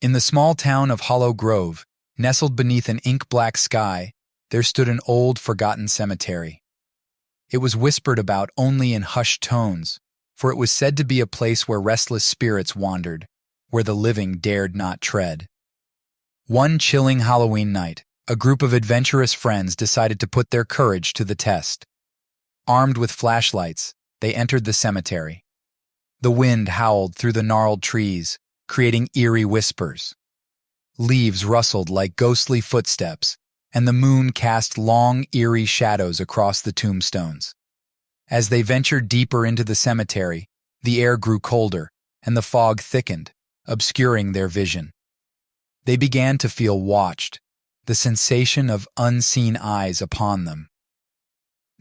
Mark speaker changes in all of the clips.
Speaker 1: In the small town of Hollow Grove, nestled beneath an ink-black sky, there stood an old, forgotten cemetery. It was whispered about only in hushed tones, for it was said to be a place where restless spirits wandered, where the living dared not tread. One chilling Halloween night, a group of adventurous friends decided to put their courage to the test. Armed with flashlights, they entered the cemetery. The wind howled through the gnarled trees, creating eerie whispers. Leaves rustled like ghostly footsteps, and the moon cast long, eerie shadows across the tombstones. As they ventured deeper into the cemetery, the air grew colder, and the fog thickened, obscuring their vision. They began to feel watched, the sensation of unseen eyes upon them.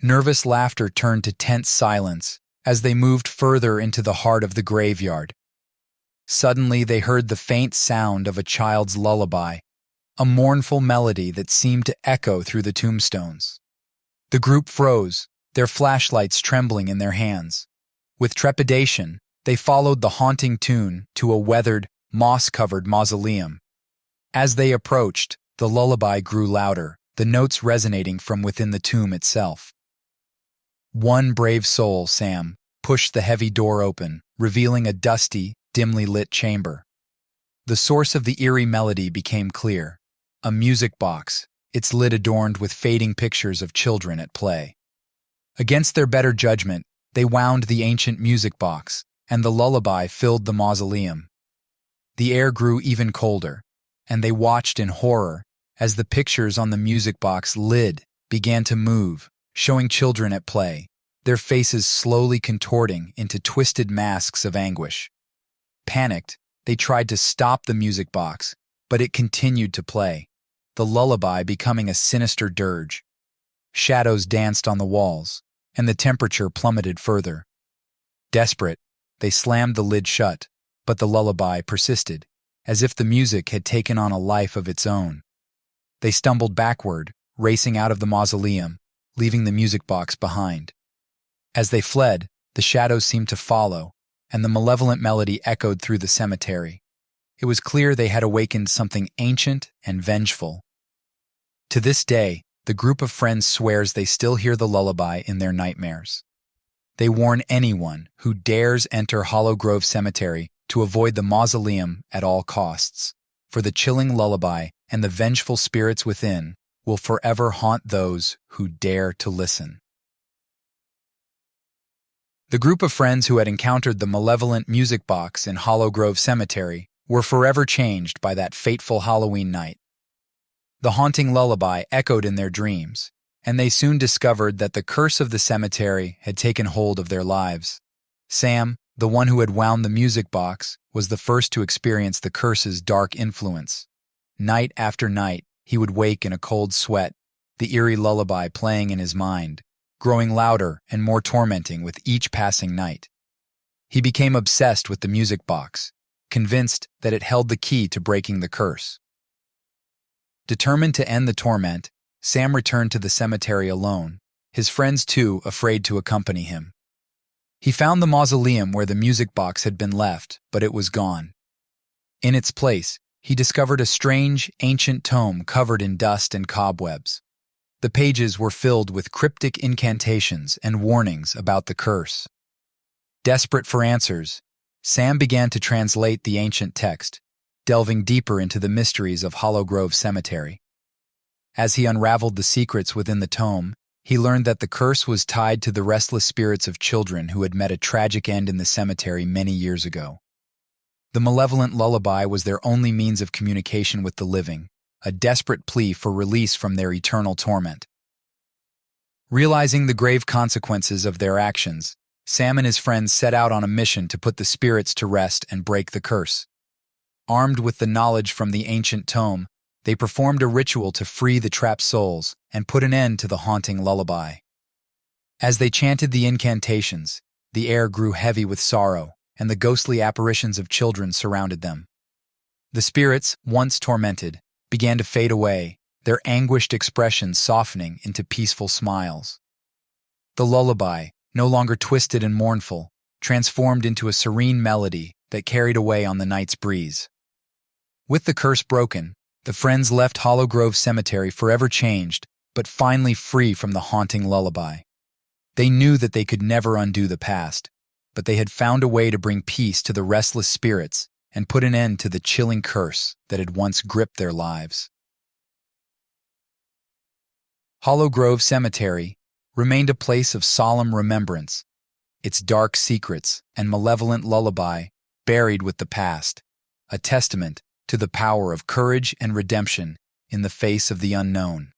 Speaker 1: Nervous laughter turned to tense silence as they moved further into the heart of the graveyard. Suddenly they heard the faint sound of a child's lullaby, a mournful melody that seemed to echo through the tombstones. The group froze, their flashlights trembling in their hands. With trepidation, they followed the haunting tune to a weathered, moss-covered mausoleum. As they approached, the lullaby grew louder, the notes resonating from within the tomb itself. One brave soul, Sam, pushed the heavy door open, revealing a dusty, dimly lit chamber. The source of the eerie melody became clear: a music box, its lid adorned with fading pictures of children at play. Against their better judgment, they wound the ancient music box, and the lullaby filled the mausoleum. The air grew even colder, and they watched in horror as the pictures on the music box lid began to move, showing children at play, their faces slowly contorting into twisted masks of anguish. Panicked, they tried to stop the music box, but it continued to play, the lullaby becoming a sinister dirge. Shadows danced on the walls, and the temperature plummeted further. Desperate, they slammed the lid shut, but the lullaby persisted, as if the music had taken on a life of its own. They stumbled backward, racing out of the mausoleum, leaving the music box behind. As they fled, the shadows seemed to follow, and the malevolent melody echoed through the cemetery. It was clear they had awakened something ancient and vengeful. To this day, the group of friends swears they still hear the lullaby in their nightmares. They warn anyone who dares enter Hollow Grove Cemetery to avoid the mausoleum at all costs, for the chilling lullaby and the vengeful spirits within will forever haunt those who dare to listen. The group of friends who had encountered the malevolent music box in Hollow Grove Cemetery were forever changed by that fateful Halloween night. The haunting lullaby echoed in their dreams, and they soon discovered that the curse of the cemetery had taken hold of their lives. Sam, the one who had wound the music box, was the first to experience the curse's dark influence. Night after night, he would wake in a cold sweat, the eerie lullaby playing in his mind, growing louder and more tormenting with each passing night. He became obsessed with the music box, convinced that it held the key to breaking the curse. Determined to end the torment, Sam returned to the cemetery alone, his friends too afraid to accompany him. He found the mausoleum where the music box had been left, but it was gone. In its place, he discovered a strange, ancient tome covered in dust and cobwebs. The pages were filled with cryptic incantations and warnings about the curse. Desperate for answers, Sam began to translate the ancient text, delving deeper into the mysteries of Hollow Grove Cemetery. As he unraveled the secrets within the tome, he learned that the curse was tied to the restless spirits of children who had met a tragic end in the cemetery many years ago. The malevolent lullaby was their only means of communication with the living, a desperate plea for release from their eternal torment. Realizing the grave consequences of their actions, Sam and his friends set out on a mission to put the spirits to rest and break the curse. Armed with the knowledge from the ancient tome, they performed a ritual to free the trapped souls and put an end to the haunting lullaby. As they chanted the incantations, the air grew heavy with sorrow, and the ghostly apparitions of children surrounded them. The spirits, once tormented, began to fade away, their anguished expressions softening into peaceful smiles. The lullaby, no longer twisted and mournful, transformed into a serene melody that carried away on the night's breeze. With the curse broken, the friends left Hollow Grove Cemetery forever changed, but finally free from the haunting lullaby. They knew that they could never undo the past, but they had found a way to bring peace to the restless spirits and put an end to the chilling curse that had once gripped their lives. Hollow Grove Cemetery remained a place of solemn remembrance, its dark secrets and malevolent lullaby buried with the past, a testament to the power of courage and redemption in the face of the unknown.